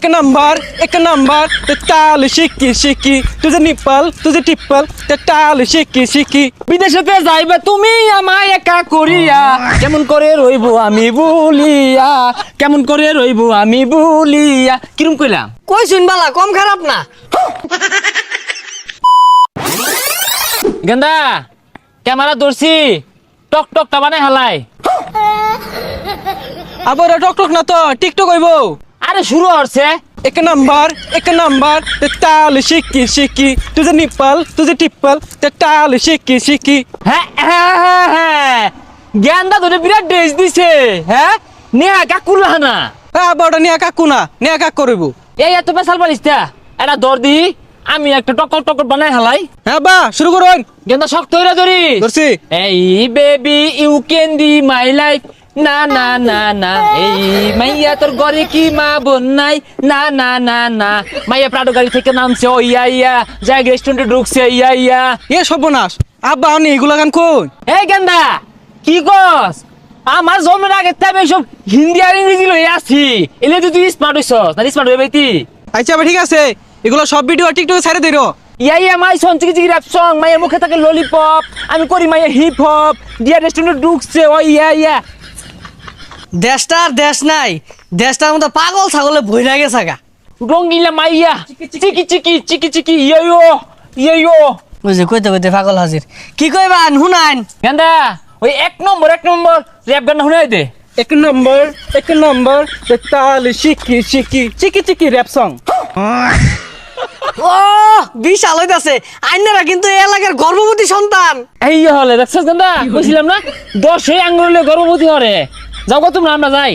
एक नंबर ते टाल शिकी शिकी तुझे निप्पल तुझे टिप्पल ते टाल शिकी शिकी বিদেশেতে যাইবে তুমি আমায় একা করিয়া কেমন করে রইবো আমি বলিয়া কেমন করে রইবো আমি বলিয়া কিরম কইলাম কই শুনবালা কম খারাপ না। গেন্দা ক্যামেরা ধরছি টক টকটা বানাই হালাই আবার টক টক না তো টিকটক হইবো আরে শুরু হচ্ছে एक नंबर ते टाल शिकी शिकी तुझे निप्पल तुझे टिप्पल ते टाल शिकी शिकी হ্যাঁ গেন্দা ধরে বিরাট ড্রেস দিছে হ্যাঁ নেহা কাকু লাহানা হ্যাঁ বড় নেহা কাকু না নেহা কাক করব এই এত পেশাল পারিস তা এটা দর দি আমি একটা টকর টকর বানাই হালাই হ্যাঁ বা শুরু করুন গেন্দা শক্ত হইরা ধরি ধরছি এই বেবি ইউ ক্যান ডি মাই লাইফ না না না না এই মাইয়া তোর ঘরে কি মা বোন নাই না না না না মাইয়া প্রাডো গাড়ি থেকে নামছে ও ইয়া ইয়া যাই রেস্টুরেন্টে ঢুকছে ইয়া ইয়া এ সর্বনাশ আব্বা আমি এগুলা গান কোন এই গেন্দা কি কস আমার জন্মের আগে তাই সব হিন্দি আর ইংরেজি লই আসি এলে তুই স্মার্ট হইছস না স্মার্ট হইবে তুই আচ্ছা ঠিক আছে এগুলো সব ভিডিও টিকটকে ছেড়ে দিরো ইয়া ইয়া মাই সং চিকি চিকি র‍্যাপ সং মাইয়া মুখে থাকে ললিপপ আমি করি মাইয়া হিপ হপ দিয়া রেস্টুরেন্টে ঢুকছে ও ইয়া ইয়া দেশটার দেশ নাই দেশটার মতো পাগল ছাগলে ভইরা গেছে গা রঙ্গিলা মাইয়া চিকি চিকি চিকি চিকি ইয়ো ইয়ো বুঝে কইতে কইতে পাগল হাজির কি কইবান হুনাইন গেন্দা ওই এক নম্বর র‍্যাপ গান শুনাই দে এক নম্বর তাল শিকি শিকি চিকি চিকি র‍্যাপ সং ও বিশাল হইতাছে আইনারা কিন্তু এই এলাকার গর্ভবতী সন্তান এই হলে দেখছস গেন্দা কইছিলাম না 10 আঙ্গুলে গর্ভবতী হরে যাও কত আমরা যাই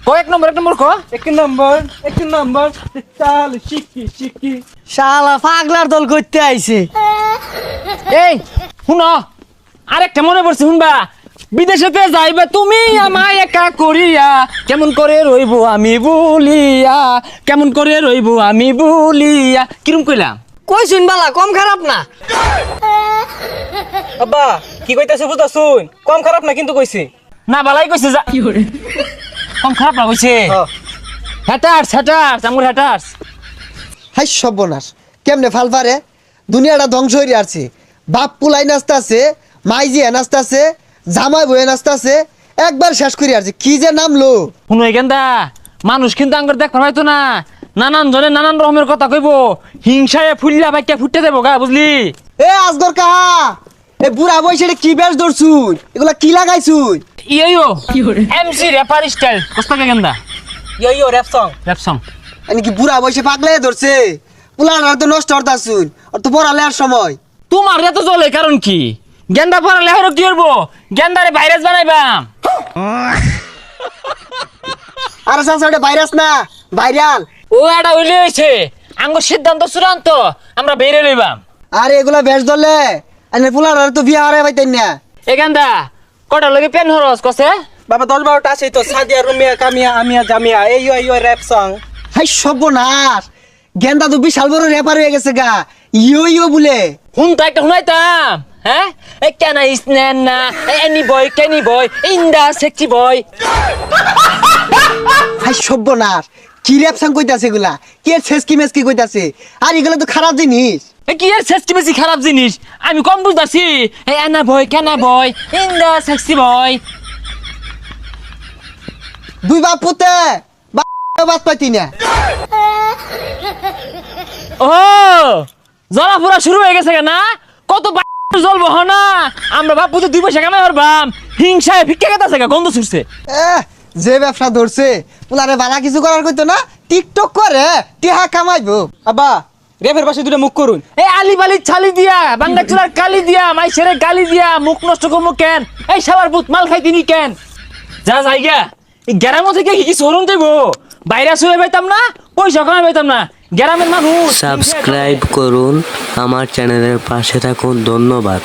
ক এক নম্বর ক এক নম্বর তাল শিকি শিকি শালা পাগলার দল করতে আইছে এই শুনো আরেকটা মনে পড়ছে শুনবা বিদেশেতে যাইবে তুমি আমায় একা করিয়া কেমন করে রইবো আমি বলিয়া কেমন করে রইবো আমি বলিয়া কিরম কইলাম কই শুনবালা কম খারাপ না। আব্বা কি কইতাছে বুঝা শুন কম খারাপ না কিন্তু কইছে না বালাই কইছে যা কম খারাপ না কইছে হ্যাটার্স আমুর হ্যাটার্স হাই সর্বনাশ কেমনে ফাল পারে দুনিয়াটা ধ্বংস হয়ে আসছে বাপ পুলাই নাচতাছে মাইজিয়া নাচতাছে জামাই বয়ে নাচতাছে একবার শেষ করে আসছে কি যে নামলো শুনো গেন্দা মানুষ কিন্তু আঙ্গুর দেখ পাইতো না নানান জনে নানান রকমের কথা কইব হিংসায় ফুল্লা ভাইকা ফুটতে দেবো গা বুঝলি এ আজগর কাহা এ বুড়া বয়সে কি বেশ ধরছুন এগুলা কি লাগাইছুন ইয়ো এমসি র্যাপার স্টাইল কস্তাকে গেন্দা ইয়ো র‍্যাপ সং মানে কি বুড়া বয়সে পাগলে ধরছে পুলার তো নষ্ট হতাছুন আর তো পড়ালে আর সময় তোমার এত চলে কারণ কি গেন্দা পড়ালে হলো কি করবো গেন্দারে ভাইরাস বানাইবাম আর সাথে ভাইরাস না ভাইরাল ও এটা হইলে হইছে আঙ্গুর সিদ্ধান্ত চূড়ান্ত আমরা বেরে লইবাম আর এগুলা বেশ ধরলে আরে পুলার তো বিয়া হারাই পাইতেন না এ গেন্দা কটার লগে পেন হরস কসে বাবা 10-12টা আছে তো সাদিয়া রুমিয়া কামিয়া আমিয়া জামিয়া এই র‍্যাপ সং হাই সর্বনাশ গেন্দা তো বিশাল বড় র্যাপার হয়ে গেছে গা ইয়ো বলে হুনতা একটা শুনাইতাম হ্যাঁ এই কেন ইসনেন না এনি বয় ইন্দা সেক্সি বয় হাই সর্বনাশ কি র্যাপ সং কইতাছে এগুলা কি ছেসকি মেসকি কইতাছে আর এগুলা তো খারাপ জিনিস কি এর সেক্সি বেশি খারাপ জিনিস আমি কম বুঝতাছি এই এনা বয় কেনা বয় ইন্দা সেক্সি বয় দুই বাপ পুতে বাত পাইতি না ও জলাফুরা শুরু হয়ে গেছে না কত জ্বলবো না আমরা বাপু তো 2 পয়সা কামাই পারবাম হিংসায় ভিক্ষা গেতাছে গন্ধ ছুটছে যে ব্যবসা ধরছে পুলারে বালা কিছু করার কইতো না টিকটক করে টিহা কামাইবো আব্বা রেফের পাশে দুটো মুখ করুন এই আলি বালি ছালি দিয়া বাংলা চুলার কালি দিয়া মাই ছেড়ে গালি দিয়া মুখ নষ্ট করবো কেন এই সাবার ভূত মাল খাই দিনি কেন যা যাইগা এই গ্রাম থেকে কি সরুন দেব ভাইরাস হয়ে পাইতাম না পয়সা কামাই পাইতাম না গ্রামের মানুষ সাবস্ক্রাইব করুন আমার চ্যানেলের পাশে থাকুন ধন্যবাদ।